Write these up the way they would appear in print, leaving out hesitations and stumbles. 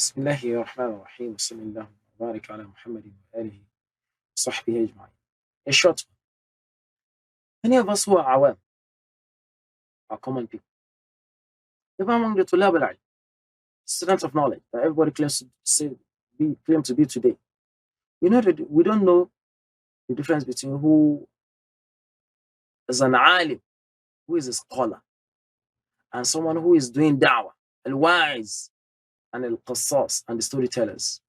بسم الله الرحمن الرحيم وصلى الله وبارك على محمد وآله وصحبه أجمعين. A short one. Many of us who are awam are common people. Even among the Tulab al students of knowledge that everybody claim to be today. You know that we don't know the difference between who is an alim, who is a scholar, and someone who is doing da'wah, al-wise, and al-qassas, and the storytellers.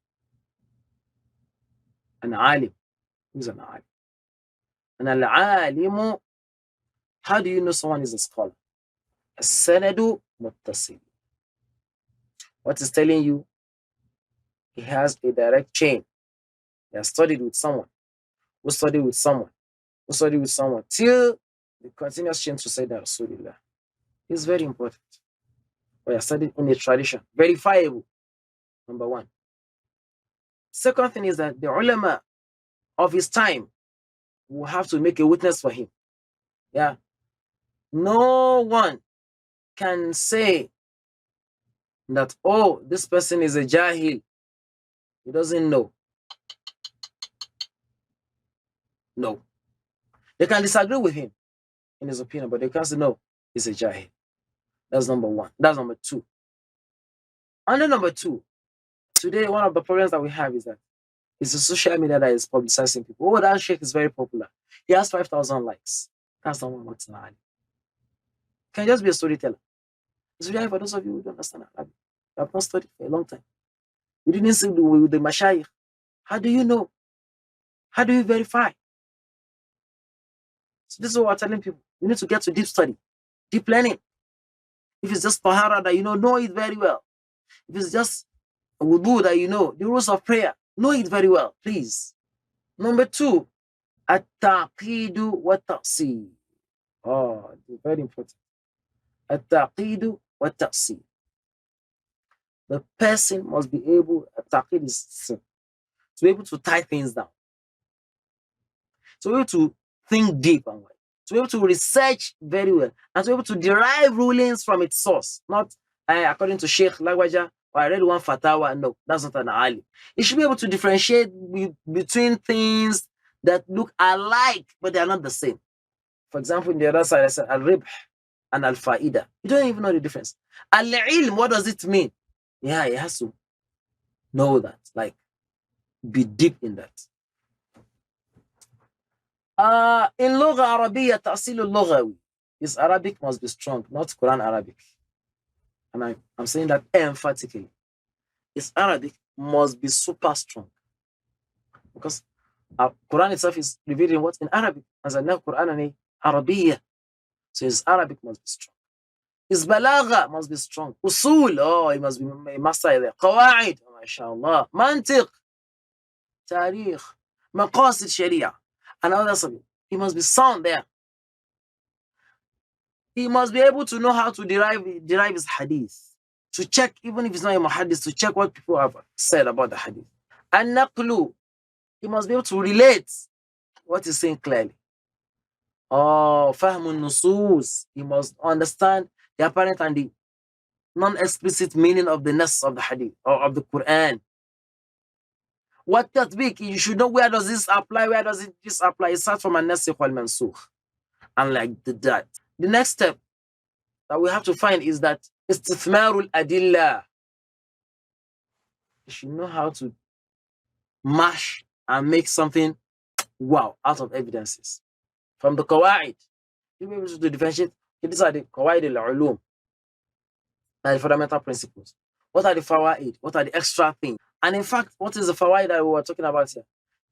An alim, who is an alim? And al-alimu, how do you know someone is a scholar? As-sanadu muttasil. What is telling you? He has a direct chain. He has studied with someone, who studied with someone, who studied with someone, till the continuous chain to say that Rasulullah. It's very important. We are studied in a tradition, verifiable, number one. Second thing is that the ulama of his time will have to make a witness for him. Yeah. No one can say that, oh, this person is a jahil. He doesn't know. No. They can disagree with him in his opinion, but they can't say, no, he's a jahil. That's number one. That's number two. And then number two, today, one of the problems that we have is that it's the social media that is publicizing people. Oh, that sheikh is very popular. He has 5,000 likes. That's not what's an alim. Can just be a storyteller. It's really for those of you who don't understand Arabic. You have not studied for a long time. You didn't see with the mashayikh. How do you know? How do you verify? So this is what we're telling people. You need to get to deep study, deep learning. If it's just tahara that you know it very well. If it's just wudu that you know, the rules of prayer, know it very well, please. Number two, at-taqidu wa-ta'sil. Oh, very important. At-taqidu wa-ta'sil. The person must be able, at-taqid is to be able to tie things down. To be able to think deep and well. To be able to research very well. And to be able to derive rulings from its source. Not according to Sheikh Lagwaja, or I read one fatwa. No, that's not an alim. You should be able to differentiate between things that look alike, but they are not the same. For example, in the other side, I said al-ribh and al-fa'ida. You don't even know the difference. Al-ilm, what does it mean? Yeah, he has to know that, like, be deep in that. In Lugha Arabiya, ta'sil al-lughawi. His Arabic must be strong, not Quran Arabic. And I'm saying that emphatically. His Arabic must be super strong. Because Quran itself is revealed in what? In Arabic. As I know Quran Arabiya. So his Arabic must be strong. His balagha must be strong. Usul, oh, he must be a master there. Qawaid, mashallah. Mantiq, tarikh, maqasid sharia. And others of it. He must be sound there. He must be able to know how to derive his hadith. To check, even if it's not a muhaddith, to check what people have said about the hadith. And naqlu, he must be able to relate what he's saying clearly. Oh, fahmun nusus, he must understand the apparent and the non-explicit meaning of the nas of the hadith or of the Quran. What tatbiq, you should know where does this apply, where does this apply. It starts from an-nasikh wal-mansukh. And like that. The next step that we have to find is that istithmarul adillah. You should know how to mash and make something wow out of evidences. From the qawaid, you'll be able to differentiate. These are the qawaid al-ulum, the fundamental principles. What are the fawaid? What are the extra things? And in fact, what is the fawaid that we were talking about here?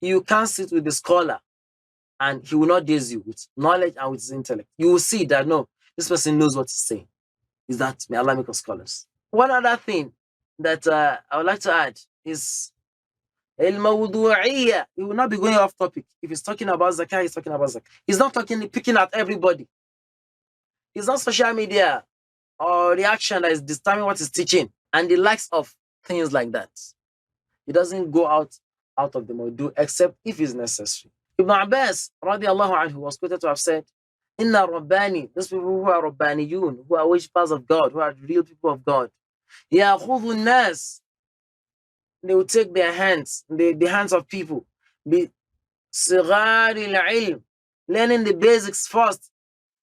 You can't sit with the scholar and he will not daze you with knowledge and with his intellect. You will see that, no, this person knows what he's saying. Is that, may Allah make us scholars. One other thing that I would like to add is al-mawdu'iyya. He will not be going off topic. If he's talking about zakah, he's talking about zakah. He's not picking at everybody. It's not social media or reaction that is determining what he's teaching and the likes of things like that. He doesn't go out of the mawdu' except if it's necessary. Ibn Abbas, radiallahu anhu, was quoted to have said, Inna Rabbani, those people who are Rabbaniyun, who are worshippers of God, who are real people of God, يَأْخُذُ النَّاسِ they will take their hands, the hands of people, be صغار العلم, learning the basics first,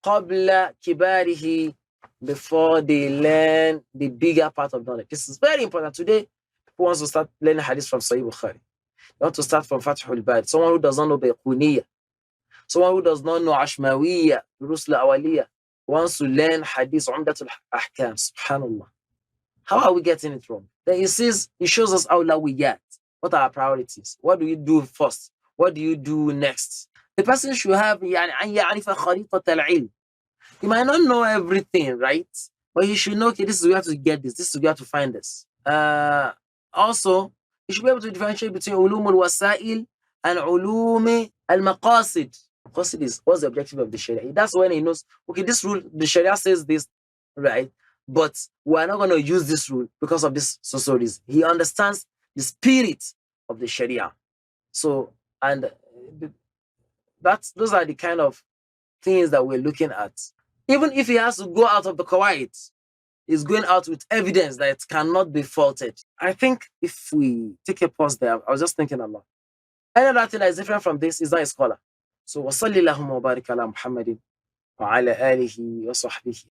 قبل كباره, before they learn the bigger part of knowledge. This is very important. Today, who wants to start learning hadith from Sahih Bukhari? You want to start from Fathul Bari. Someone who does not know Bayquniya, someone who does not know Ashmawiya, Rusla Awaliya, wants to learn hadith, Umdatul Ahkam. Subhanallah. How are we getting it wrong? Then he shows us awlawiyat. What are our priorities? What do you do first? What do you do next? The person should have يعني أن يعرف خريطة العلم. He might not know everything, right? But he should know, okay, this is where you have to get this. This is where you have to find this. Also, he should be able to differentiate between ulum al-wasail and ulum al-maqasid. Maqasid is, what's the objective of the Sharia? That's when he knows, okay, this rule, the Sharia says this, right? But we are not going to use this rule because of this so reason. He understands the spirit of the Sharia. So, and those are the kind of things that we're looking at. Even if he has to go out of the Kuwait, he's going out with evidence that it cannot be faulted. I think if we take a pause there, I was just thinking a lot. Another thing that is different from this is not a scholar. So, وَصَلِّ اللَّهُمَّ وَبَارِكَ عَلَى مُحَمَّدٍ وَعَلَى آلِهِ وَصَحْبِهِ